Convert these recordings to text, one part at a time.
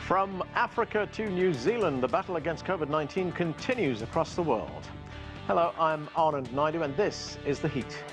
From Africa to New Zealand, the battle against COVID-19 continues across the world. Hello, I'm Anand Naidu, and this is The Heat.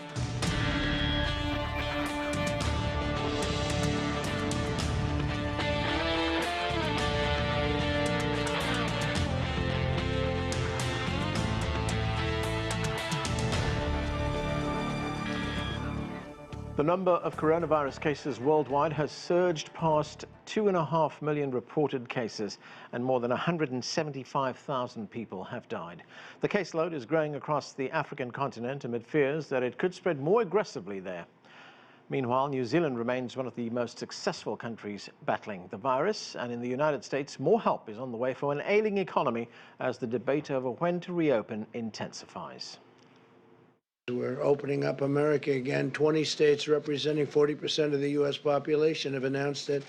The number of coronavirus cases worldwide has surged past 2.5 million reported cases, and more than 175,000 people have died. The caseload is growing across the African continent amid fears that it could spread more aggressively there. Meanwhile, New Zealand remains one of the most successful countries battling the virus, and in the United States, more help is on the way for an ailing economy as the debate over when to reopen intensifies. We're opening up America again. 20 states representing 40% of the U.S. population have announced that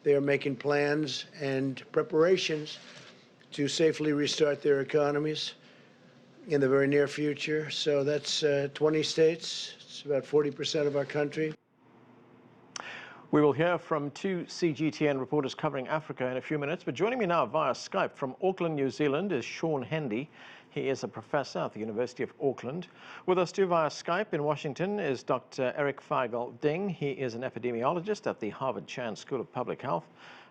they are making plans and preparations to safely restart their economies in the very near future. So that's 20 states. It's about 40% of our country. We will hear from two CGTN reporters covering Africa in a few minutes, but joining me now via Skype from Auckland, New Zealand is Shaun Hendy. He is a professor at the University of Auckland. With us too via Skype in Washington is Dr. Eric Feigl-Ding. He is an epidemiologist at the Harvard Chan School of Public Health.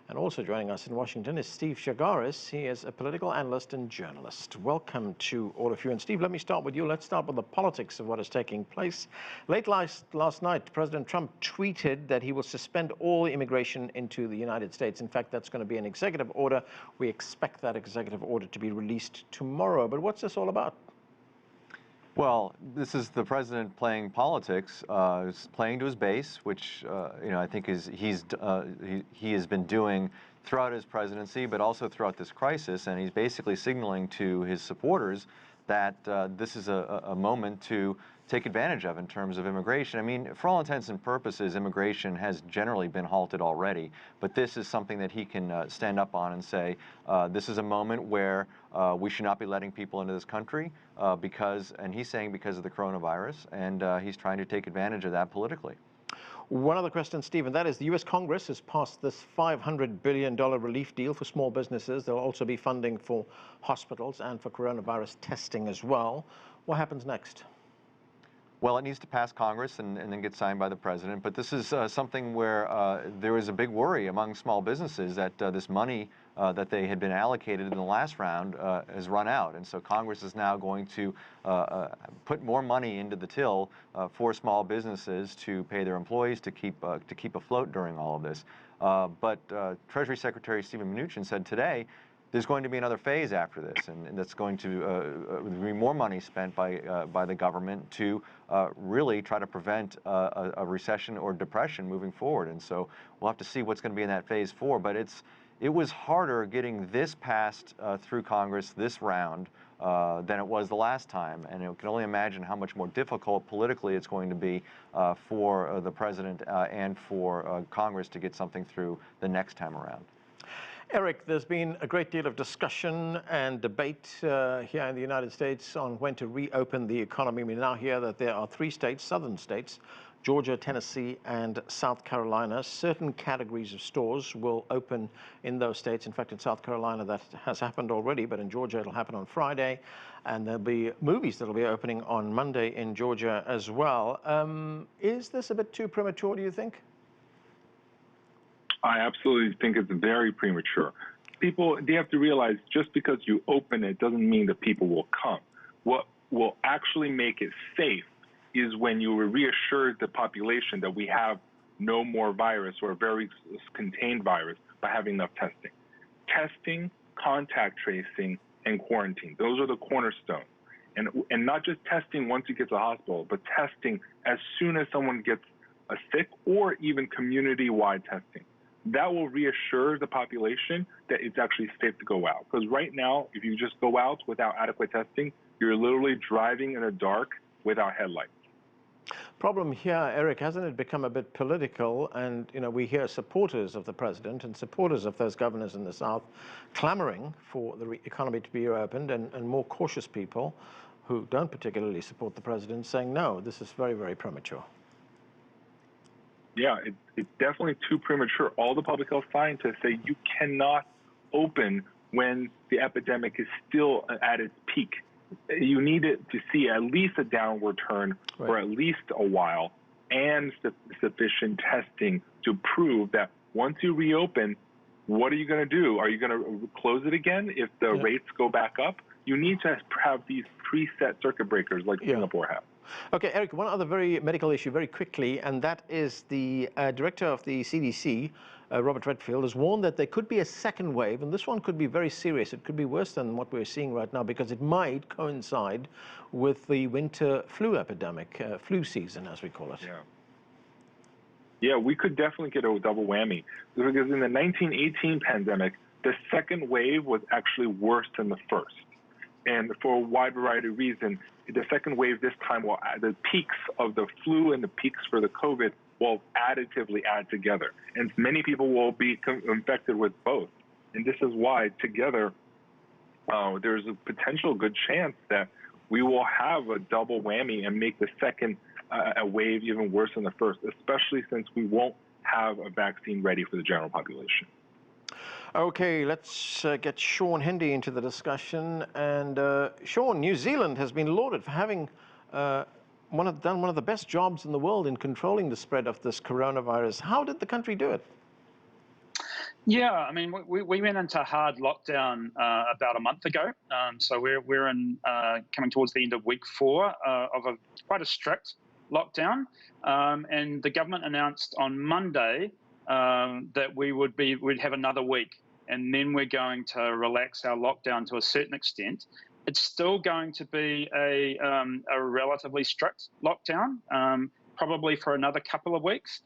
And also joining us in Washington is Steve Chaggaris. He is a political analyst and journalist. Welcome to all of you. And Steve, let me start with you. Let's start with the politics of what is taking place. Late last night, President Trump tweeted that he will suspend all immigration into the United States. In fact, that's going to be an executive order. We expect that executive order to be released tomorrow. But what's this all about? Well, this is the president playing politics, playing to his base, which I think he has been doing throughout his presidency, but also throughout this crisis, and he's basically signaling to his supporters that this is a moment to take advantage of in terms of immigration. I mean, for all intents and purposes, immigration has generally been halted already, but this is something that he can stand up on and say, this is a moment where we should not be letting people into this country and he's saying because of the coronavirus, and he's trying to take advantage of that politically. One other question, Stephen, that is the U.S. Congress has passed this $500 billion relief deal for small businesses. There will also be funding for hospitals and for coronavirus testing as well. What happens next? Well, it needs to pass Congress and then get signed by the president. But this is something where there is a big worry among small businesses that this money that they had been allocated in the last round has run out. And so Congress is now going to put more money into the till for small businesses to pay their employees to keep afloat during all of this. But Treasury Secretary Steven Mnuchin said today there's going to be another phase after this, and that's going to be more money spent by the government to really try to prevent a recession or depression moving forward. And so we'll have to see what's going to be in that phase 4. But it was harder getting this passed through Congress this round than it was the last time, and you can only imagine how much more difficult politically it's going to be for the president and for Congress to get something through the next time around. Eric, there's been a great deal of discussion and debate here in the United States on when to reopen the economy. We now hear that there are 3 states, southern states, Georgia, Tennessee, and South Carolina. Certain categories of stores will open in those states. In fact, in South Carolina, that has happened already, but in Georgia, it'll happen on Friday. And there'll be movies that'll be opening on Monday in Georgia as well. Is this a bit too premature, do you think? I absolutely think it's very premature. They have to realize just because you open it doesn't mean that people will come. What will actually make it safe is when you reassure the population that we have no more virus or a very contained virus by having enough testing. Testing, contact tracing, and quarantine. Those are the cornerstones. And not just testing once you get to the hospital, but testing as soon as someone gets sick, or even community-wide testing. That will reassure the population that it's actually safe to go out. Because right now, if you just go out without adequate testing, you're literally driving in the dark without headlights. Problem here, Eric, hasn't it become a bit political? And, we hear supporters of the president and supporters of those governors in the South clamoring for the economy to be reopened, and more cautious people who don't particularly support the president saying, no, this is very, very premature. Yeah, it's definitely too premature. All the public health scientists say you cannot open when the epidemic is still at its peak. You need it to see at least a downward turn for at least a while and sufficient testing to prove that once you reopen, what are you going to do? Are you going to close it again if the rates go back up? You need to have these preset circuit breakers like Singapore have. Okay, Eric, one other very medical issue very quickly, and that is the director of the CDC, Robert Redfield, has warned that there could be a second wave, and this one could be very serious. It could be worse than what we're seeing right now because it might coincide with the winter flu epidemic, flu season, as we call it. Yeah, we could definitely get a double whammy because in the 1918 pandemic, the second wave was actually worse than the first. And for a wide variety of reasons, the second wave this time will the peaks of the flu and the peaks for the COVID will additively add together. And many people will be infected with both. And this is why together there's a potential good chance that we will have a double whammy and make the second a wave even worse than the first, especially since we won't have a vaccine ready for the general population. Okay, let's get Shaun Hendy into the discussion. And Shaun, New Zealand has been lauded for having done one of the best jobs in the world in controlling the spread of this coronavirus. How did the country do it? Yeah, I mean, we went into hard lockdown about a month ago. So we're in coming towards the end of week 4 of quite a strict lockdown. And the government announced on Monday that we'd have another week, and then we're going to relax our lockdown to a certain extent. It's still going to be a relatively strict lockdown, probably for another couple of weeks.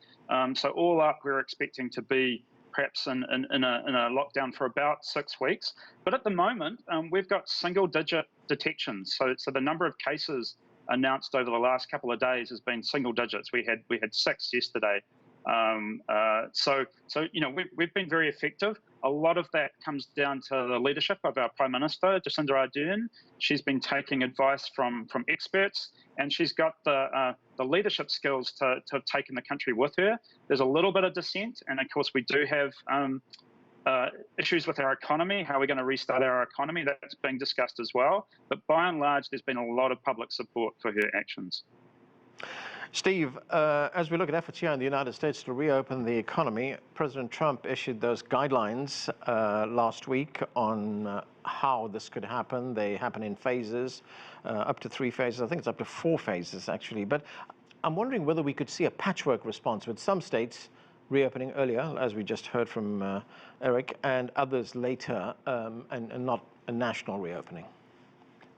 So all up, we're expecting to be perhaps in a lockdown for about 6 weeks. But at the moment, we've got single-digit detections. So the number of cases announced over the last couple of days has been single digits. We had 6 yesterday. So you know, we've been very effective. A lot of that comes down to the leadership of our Prime Minister, Jacinda Ardern. She's been taking advice from experts, and she's got the leadership skills to have taken the country with her. There's a little bit of dissent, and of course we do have issues with our economy. How are we going to restart our economy? That's being discussed as well. But by and large, there's been a lot of public support for her actions. Steve, as we look at efforts here in the United States to reopen the economy, President Trump issued those guidelines last week on how this could happen. They happen in phases, up to 3 phases. I think it's up to 4 phases, actually. But I'm wondering whether we could see a patchwork response with some states reopening earlier, as we just heard from Eric, and others later, and not a national reopening.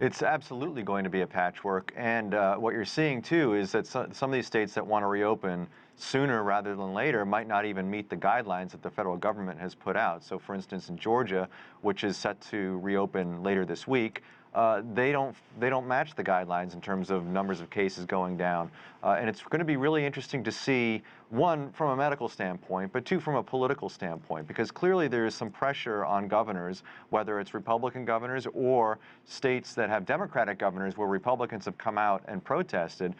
It's absolutely going to be a patchwork, and what you're seeing too is that some of these states that want to reopen sooner rather than later might not even meet the guidelines that the federal government has put out. So for instance, in Georgia, which is set to reopen later this week, they don't match the guidelines in terms of numbers of cases going down. And it's going to be really interesting to see, 1, from a medical standpoint, but 2, from a political standpoint, because clearly there is some pressure on governors, whether it's Republican governors or states that have Democratic governors where Republicans have come out and protested,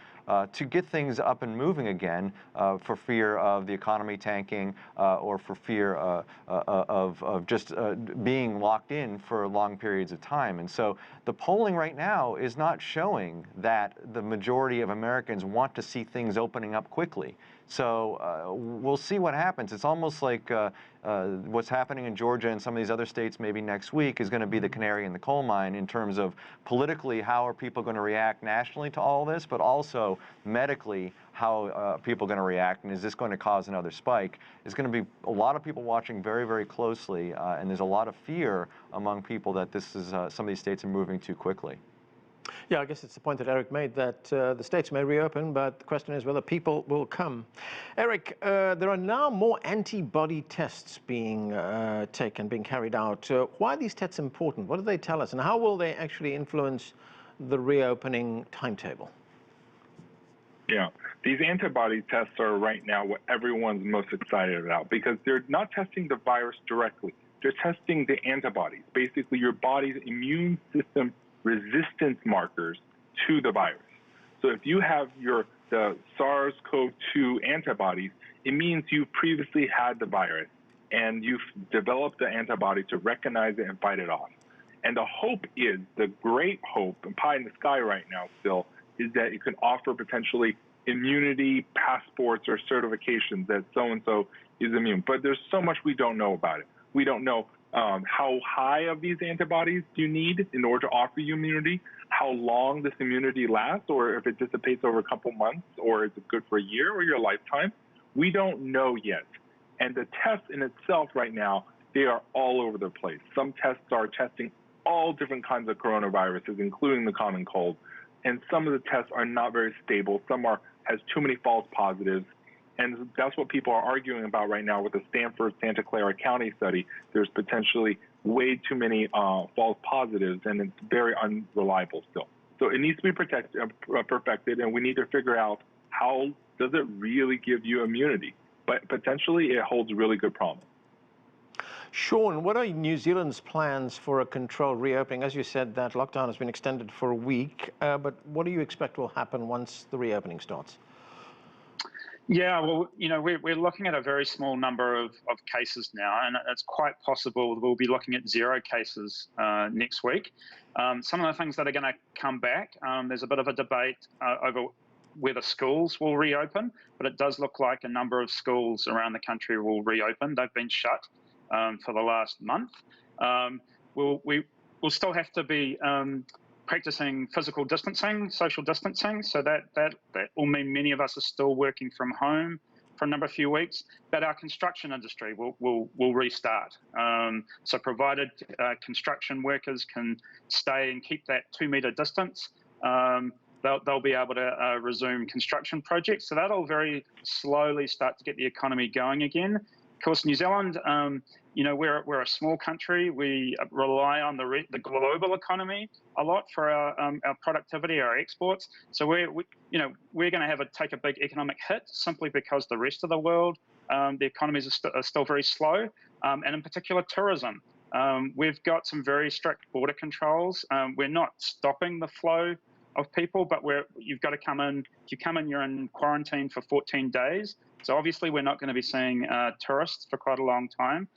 to get things up and moving again for fear of the economy tanking or for fear of just being locked in for long periods of time. And so the polling right now is not showing that the majority of Americans want to see things opening up quickly. So we'll see what happens. It's almost like what's happening in Georgia and some of these other states maybe next week is going to be the canary in the coal mine in terms of politically how are people going to react nationally to all this, but also medically how are people going to react, and is this going to cause another spike? There's going to be a lot of people watching very, very closely, and there's a lot of fear among people that this is some of these states are moving too quickly. Yeah, I guess it's the point that Eric made, that the states may reopen, but the question is whether people will come. Eric, there are now more antibody tests being carried out. Why are these tests important? What do they tell us? And how will they actually influence the reopening timetable? Yeah, these antibody tests are right now what everyone's most excited about because they're not testing the virus directly. They're testing the antibodies, basically your body's immune system resistance markers to the virus. So if you have the SARS-CoV-2 antibodies, it means you previously had the virus and you've developed the antibody to recognize it and fight it off. And the hope is, the great hope, and pie in the sky right now still, is that it can offer potentially immunity passports or certifications that so-and-so is immune. But there's so much we don't know about it. We don't know how high of these antibodies you need in order to offer you immunity, how long this immunity lasts, or if it dissipates over a couple months, or is it good for a year or your lifetime. We don't know yet. And the tests in itself right now, they are all over the place. Some tests are testing all different kinds of coronaviruses, including the common cold. And some of the tests are not very stable. Some has too many false positives. And that's what people are arguing about right now with the Stanford-Santa Clara County study. There's potentially way too many false positives, and it's very unreliable still. So it needs to be perfected, and we need to figure out how does it really give you immunity. But potentially it holds really good promise. Shaun, what are New Zealand's plans for a controlled reopening? As you said, that lockdown has been extended for a week, but what do you expect will happen once the reopening starts? Yeah, well, we're looking at a very small number of cases now, and it's quite possible we'll be looking at 0 cases next week. Some of the things that are going to come back, there's a bit of a debate over whether schools will reopen, but it does look like a number of schools around the country will reopen. They've been shut for the last month. We'll still have to be practicing physical distancing, social distancing, so that will mean many of us are still working from home for a few weeks, but our construction industry will restart. So provided construction workers can stay and keep that 2-metre distance, they'll be able to resume construction projects. So that'll very slowly start to get the economy going again. Of course, New Zealand, we're a small country. We rely on the global economy a lot for our productivity, our exports. So we're going to take a big economic hit simply because the rest of the world, the economies are still very slow, and in particular tourism. We've got some very strict border controls. We're not stopping the flow of people, but you've got to come in. If you come in, you're in quarantine for 14 days. So obviously, we're not going to be seeing tourists for quite a long time.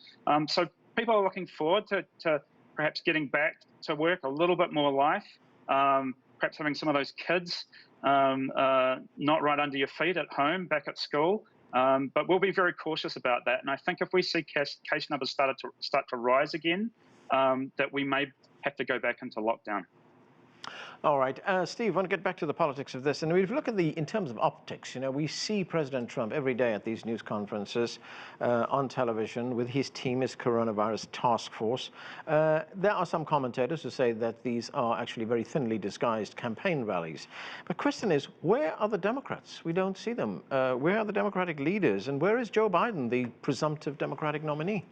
So people are looking forward to perhaps getting back to work, a little bit more life, perhaps having some of those kids not right under your feet at home, back at school. But we'll be very cautious about that. And I think if we see case numbers start to rise again, that we may have to go back into lockdown. All right, Steve, I want to get back to the politics of this. And if you look at in terms of optics, we see President Trump every day at these news conferences on television with his team, his coronavirus task force. There are some commentators who say that these are actually very thinly disguised campaign rallies. The question is, where are the Democrats? We don't see them. Where are the Democratic leaders? And where is Joe Biden, the presumptive Democratic nominee?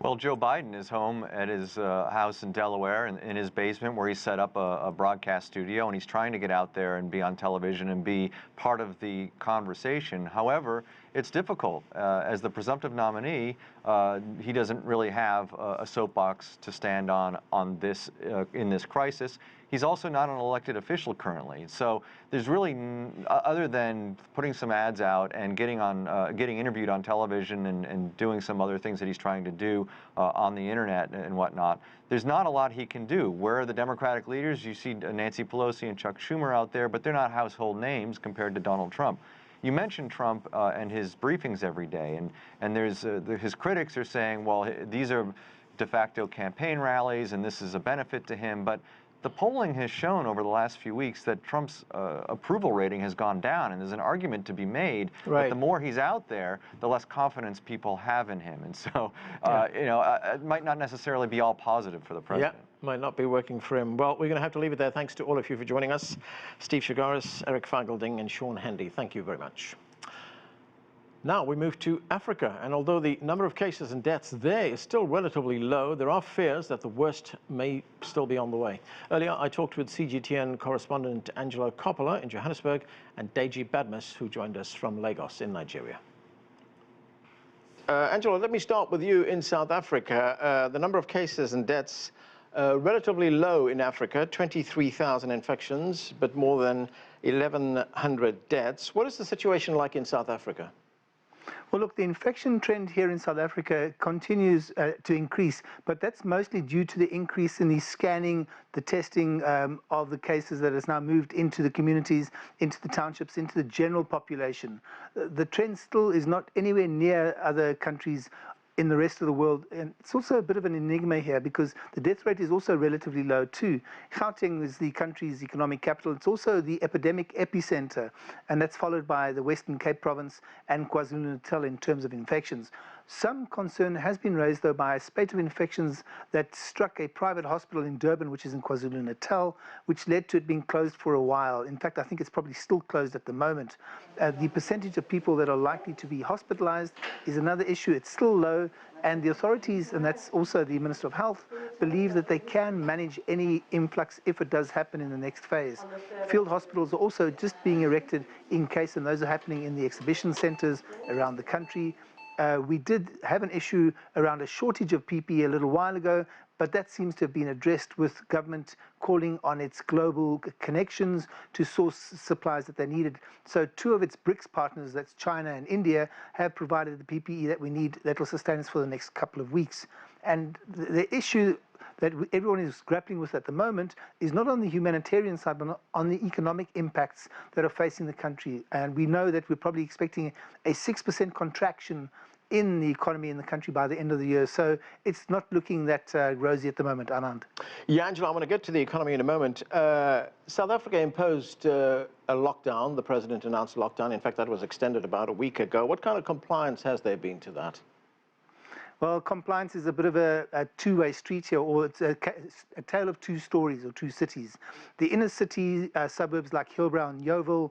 Well, Joe Biden is home at his house in Delaware, in his basement, where he set up a broadcast studio, and he's trying to get out there and be on television and be part of the conversation. However, it's difficult. As the presumptive nominee, he doesn't really have a soapbox to stand on this in this crisis. He's also not an elected official currently. So there's really, other than putting some ads out and getting interviewed on television and doing some other things that he's trying to do on the internet and whatnot, there's not a lot he can do. Where are the Democratic leaders? You see Nancy Pelosi and Chuck Schumer out there, but they're not household names compared to Donald Trump. You mentioned Trump and his briefings every day, and his critics are saying, well, these are de facto campaign rallies and this is a benefit to him, but the polling has shown over the last few weeks that Trump's approval rating has gone down, and there's an argument to be made that the more he's out there, the less confidence people have in him. And so, it might not necessarily be all positive for the president. Yeah, might not be working for him. Well, we're going to have to leave it there. Thanks to all of you for joining us. Steve Chaggaris, Eric Feigelding, and Shaun Hendy. Thank you very much. Now we move to Africa, and although the number of cases and deaths there is still relatively low, there are fears that the worst may still be on the way. Earlier, I talked with CGTN correspondent Angelo Coppola in Johannesburg and Deji Badmus, who joined us from Lagos in Nigeria. Angelo, let me start with you in South Africa. The number of cases and deaths relatively low in Africa, 23,000 infections, but more than 1,100 deaths. What is the situation like in South Africa? Well, look, the infection trend here in South Africa continues to increase, but that's mostly due to the increase in the scanning, the testing of the cases that has now moved into the communities, into the townships, into the general population. The trend still is not anywhere near other countries in the rest of the world, and it's also a bit of an enigma here because the death rate is also relatively low too. Gauteng is the country's economic capital. It's also the epidemic epicenter, and that's followed by the Western Cape province and KwaZulu-Natal in terms of infections. Some concern has been raised, though, by a spate of infections that struck a private hospital in Durban, which is in KwaZulu-Natal, which led to it being closed for a while. In fact, I think it's probably still closed at the moment. The percentage of people that are likely to be hospitalized is another issue. It's still low, and the authorities, and that's also the Minister of Health, believe that they can manage any influx if it does happen in the next phase. Field hospitals are also just being erected in case, and those are happening in the exhibition centers around the country. We did have an issue around a shortage of PPE a little while ago, but that seems to have been addressed with government calling on its global connections to source supplies that they needed. So two of its BRICS partners, that's China and India, have provided the PPE that we need that will sustain us for the next couple of weeks. And the issue that everyone is grappling with at the moment is not on the humanitarian side, but on the economic impacts that are facing the country. And we know that we're probably expecting a 6% contraction in the economy in the country by the end of the year. So it's not looking that rosy at the moment, Anand. Yeah, Angelo, I'm going to get to the economy in a moment. South Africa imposed a lockdown. The president announced a lockdown. In fact, that was extended about a week ago. What kind of compliance has there been to that? Well, compliance is a bit of a two-way street here, or it's a tale of two stories or two cities. The inner city suburbs like Hillbrow and Yeoville,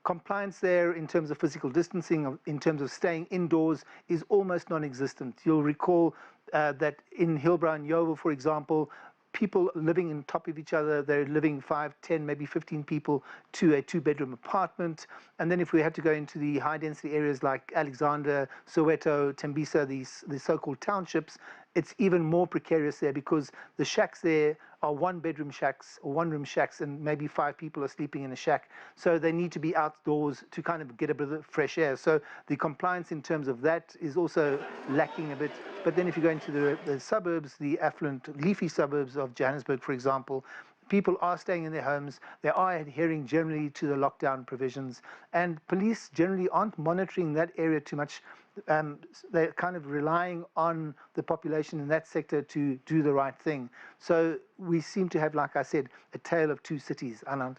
compliance there in terms of physical distancing, in terms of staying indoors, is almost non-existent. You'll recall that in Hillbrow and Yeoville, for example, people living on top of each other, they're living 5, 10, maybe 15 people to a 2-bedroom apartment. And then if we had to go into the high-density areas like Alexander, Soweto, Tembisa, the so-called townships, it's even more precarious there because the shacks there are 1-bedroom shacks or 1-room shacks, and maybe 5 people are sleeping in a shack. So they need to be outdoors to kind of get a bit of fresh air. So the compliance in terms of that is also lacking a bit. But then if you go into the suburbs, the affluent, leafy suburbs of Johannesburg, for example, people are staying in their homes. They are adhering generally to the lockdown provisions. And police generally aren't monitoring that area too much. They're kind of relying on the population in that sector to do the right thing. So we seem to have, like I said, a tale of two cities, Anand.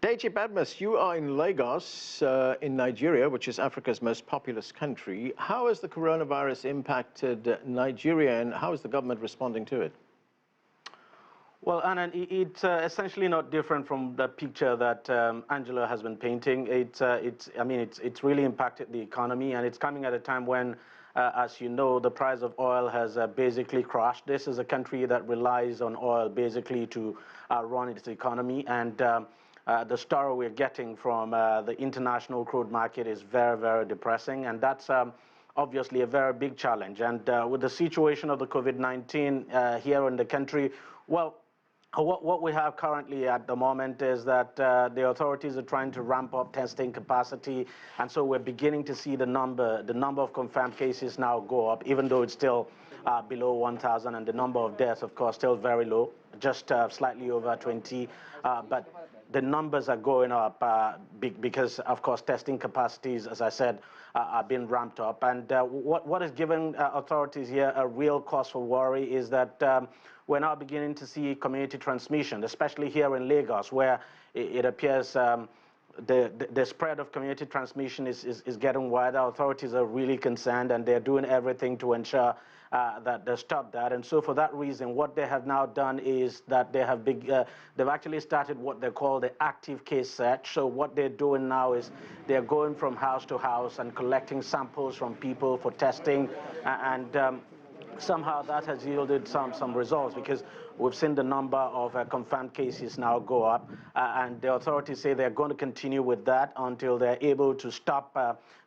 Deji Badmus, you are in Lagos, in Nigeria, which is Africa's most populous country. How has the coronavirus impacted Nigeria, and how is the government responding to it? Well, Anand, it's essentially not different from the picture that Angelo has been painting. It's really impacted the economy, and it's coming at a time when, as you know, the price of oil has basically crashed. This is a country that relies on oil basically to run its economy, and the story we're getting from the international crude market is very, very depressing, and that's obviously a very big challenge. And with the situation of the COVID-19 here in the country, well, what we have currently at the moment is that the authorities are trying to ramp up testing capacity, and so we're beginning to see the number of confirmed cases now go up, even though it's still below 1,000, and the number of deaths, of course, still very low, just slightly over 20. But the numbers are going up because, of course, testing capacities, as I said, are being ramped up. And what is giving authorities here a real cause for worry is that we're now beginning to see community transmission, especially here in Lagos, where it appears the spread of community transmission is getting wider. Authorities are really concerned, and they're doing everything to ensure that they stop that. And so for that reason, what they have now done is that they have they've actually started what they call the active case search. So what they're doing now is they're going from house to house and collecting samples from people for testing, and somehow that has yielded some results, because We've seen the number of confirmed cases now go up, and the authorities say they're going to continue with that until they're able to stop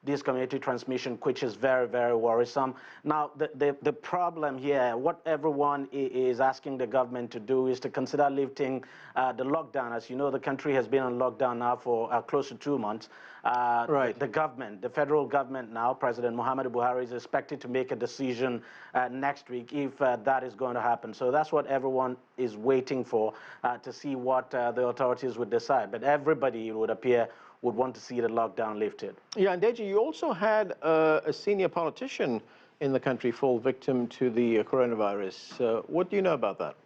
this community transmission, which is very, very worrisome. Now, the problem here, what everyone is asking the government to do is to consider lifting the lockdown. As you know, the country has been on lockdown now for close to 2 months. Right. The government, the federal government now, President Muhammadu Buhari is expected to make a decision next week if that is going to happen. So that's what everyone is waiting for, to see what the authorities would decide. But everybody, it would appear, would want to see the lockdown lifted. Yeah, and Deji, you also had a senior politician in the country fall victim to the coronavirus. What do you know about that?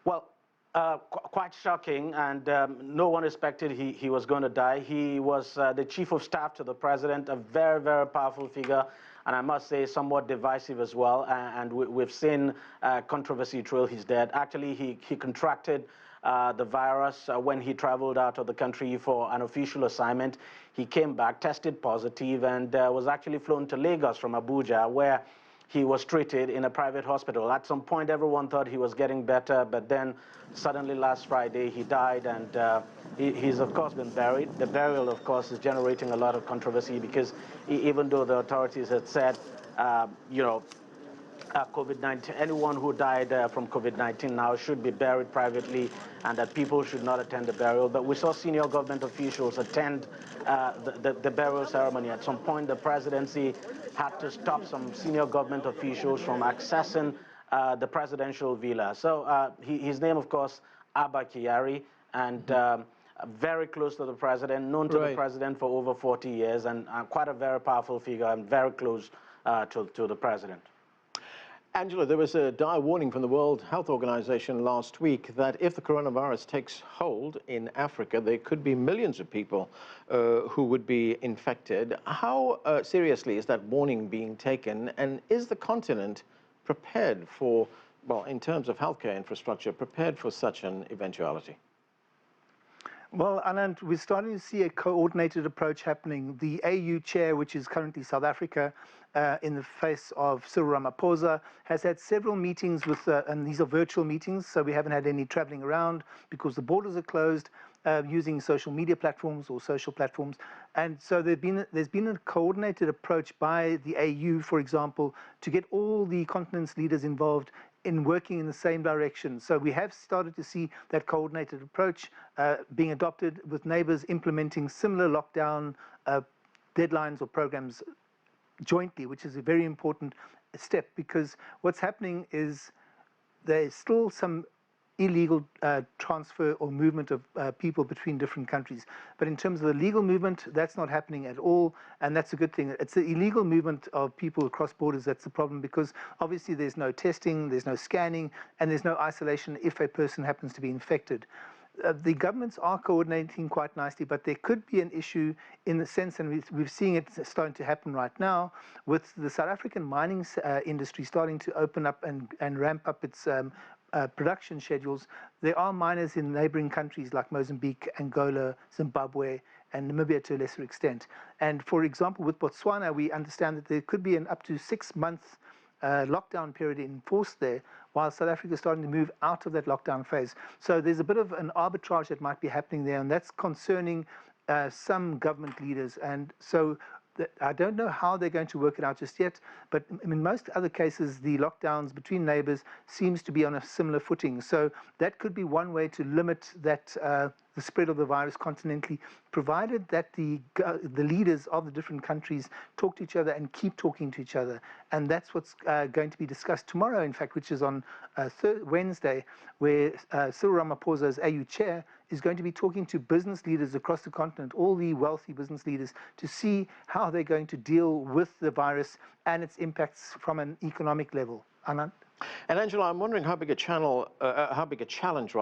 Well, quite shocking, and no one expected he was going to die. He was the chief of staff to the president, a very, very powerful figure, and I must say somewhat divisive as well. And we've seen controversy trail his death. Actually, he contracted the virus when he traveled out of the country for an official assignment. He came back, tested positive, and was actually flown to Lagos from Abuja, where he was treated in a private hospital. At some point, everyone thought he was getting better, but then suddenly last Friday, he died, and he's, of course, been buried. The burial, of course, is generating a lot of controversy because even though the authorities had said, COVID-19, anyone who died from COVID-19 now should be buried privately, and that people should not attend the burial. But we saw senior government officials attend the burial ceremony. At some point, the presidency had to stop some senior government officials from accessing the presidential villa. So his name, of course, Abba Kyari, and very close to the president, known to the president for over 40 years, and quite a very powerful figure, and very close to the president. Angelo, there was a dire warning from the World Health Organization last week that if the coronavirus takes hold in Africa, there could be millions of people who would be infected. How seriously is that warning being taken? And is the continent prepared for, well, in terms of healthcare infrastructure, prepared for such an eventuality? Well, Anand, we're starting to see a coordinated approach happening. The AU chair, which is currently South Africa, in the face of Cyril Ramaphosa, has had several meetings with, and these are virtual meetings, so we haven't had any traveling around because the borders are closed, using social media platforms or social platforms. And so there's been a coordinated approach by the AU, for example, to get all the continent's leaders involved in working in the same direction. So we have started to see that coordinated approach being adopted, with neighbors implementing similar lockdown deadlines or programs jointly, which is a very important step, because what's happening is there's still some illegal transfer or movement of people between different countries. But in terms of the legal movement, that's not happening at all, and that's a good thing. It's the illegal movement of people across borders that's the problem, because obviously there's no testing, there's no scanning, and there's no isolation if a person happens to be infected. The governments are coordinating quite nicely, but there could be an issue in the sense, and we're seeing it starting to happen right now, with the South African mining industry starting to open up and ramp up its production schedules. There are miners in neighboring countries like Mozambique, Angola, Zimbabwe, and Namibia to a lesser extent. And for example, with Botswana, we understand that there could be an up to 6-month lockdown period enforced there, while South Africa is starting to move out of that lockdown phase. So there's a bit of an arbitrage that might be happening there, and that's concerning some government leaders. And so I don't know how they're going to work it out just yet, but in most other cases, the lockdowns between neighbors seems to be on a similar footing. So that could be one way to limit that the spread of the virus continentally, provided that the leaders of the different countries talk to each other and keep talking to each other. And that's what's going to be discussed tomorrow, in fact, which is on Wednesday, where Cyril Ramaphosa, as AU chair, is going to be talking to business leaders across the continent, all the wealthy business leaders, to see how they're going to deal with the virus and its impacts from an economic level. Anand? And Angela, I'm wondering how big a challenge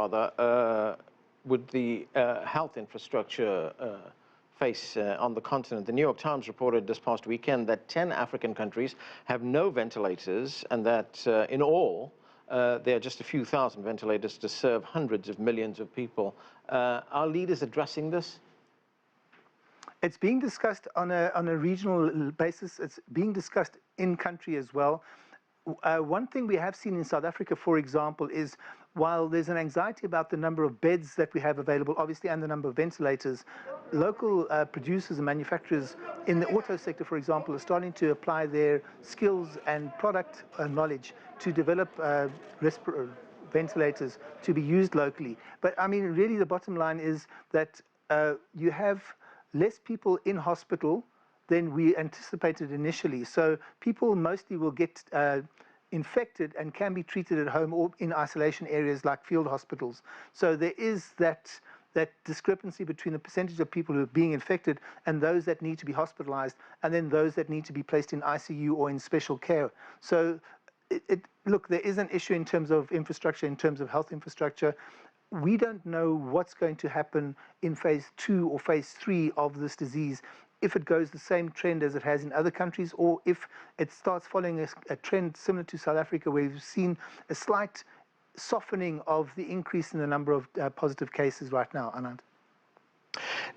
would the health infrastructure face on the continent. The New York Times reported this past weekend that 10 African countries have no ventilators, and that in all, there are just a few thousand ventilators to serve hundreds of millions of people. Are leaders addressing this? It's being discussed on a regional basis. It's being discussed in country as well. One thing we have seen in South Africa, for example, is while there's an anxiety about the number of beds that we have available, obviously, and the number of ventilators, local producers and manufacturers in the auto sector, for example, are starting to apply their skills and product knowledge to develop ventilators to be used locally. But I mean, really, the bottom line is that you have less people in hospital than we anticipated initially. So people mostly will get infected and can be treated at home or in isolation areas like field hospitals. So there is that discrepancy between the percentage of people who are being infected and those that need to be hospitalized, and then those that need to be placed in ICU or in special care. So look, there is an issue in terms of infrastructure, in terms of health infrastructure. We don't know what's going to happen in phase 2 or phase 3 of this disease, if it goes the same trend as it has in other countries, or if it starts following a trend similar to South Africa, where we've seen a slight softening of the increase in the number of positive cases right now, Anand.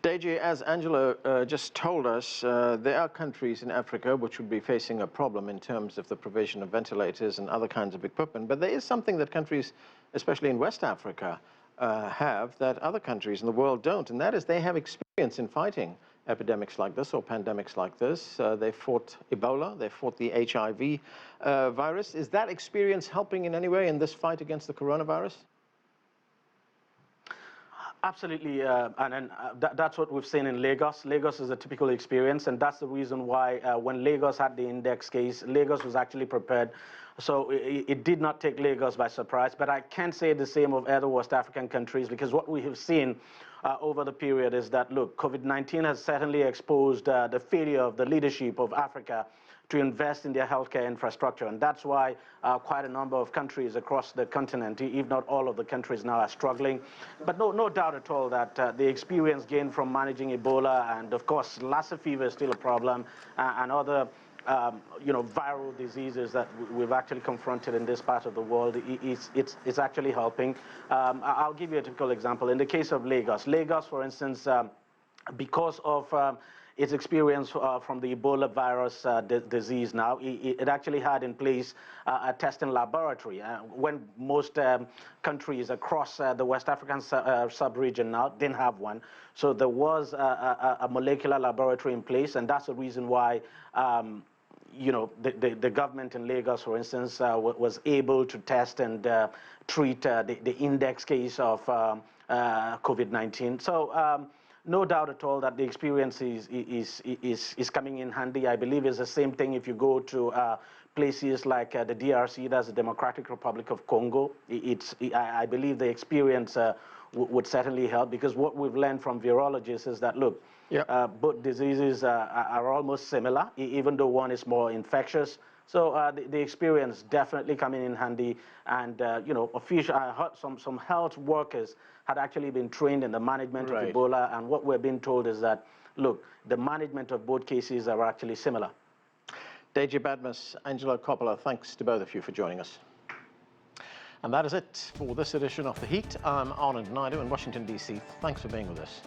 Deji, as Angelo just told us, there are countries in Africa which would be facing a problem in terms of the provision of ventilators and other kinds of equipment. But there is something that countries, especially in West Africa, have that other countries in the world don't, and that is they have experience in fighting epidemics like this or pandemics like this. They fought Ebola, they fought the HIV virus. Is that experience helping in any way in this fight against the coronavirus? Absolutely, and that's what we've seen in Lagos. Lagos is a typical experience, and that's the reason why when Lagos had the index case, Lagos was actually prepared. So it did not take Lagos by surprise, but I can't say the same of other West African countries, because what we have seen over the period is that, look, COVID-19 has certainly exposed the failure of the leadership of Africa to invest in their healthcare infrastructure. And that's why quite a number of countries across the continent, if not all of the countries now, are struggling. But no doubt at all that the experience gained from managing Ebola, and of course Lassa fever is still a problem, and other viral diseases that we've actually confronted in this part of the world, it's actually helping. I'll give you a typical example. In the case of Lagos, for instance, because of its experience from the Ebola virus disease now, it actually had in place a testing laboratory when most countries across the West African sub-region now didn't have one. So there was a molecular laboratory in place, and that's the reason why the government in Lagos, for instance, was able to test and treat the index case of COVID-19. So no doubt at all that the experience is coming in handy. I believe it's the same thing if you go to places like the DRC, that's the Democratic Republic of Congo. I believe the experience would certainly help, because what we've learned from virologists is that, look, both diseases are almost similar, even though one is more infectious. So the experience definitely coming in handy, and official, I heard some health workers had actually been trained in the management of Ebola, and what we're being told is that, look, the management of both cases are actually similar. Deji Badmus, Angelo Coppola, thanks to both of you for joining us. And that is it for this edition of The Heat. I'm Anand Naidu in Washington, D.C. Thanks for being with us.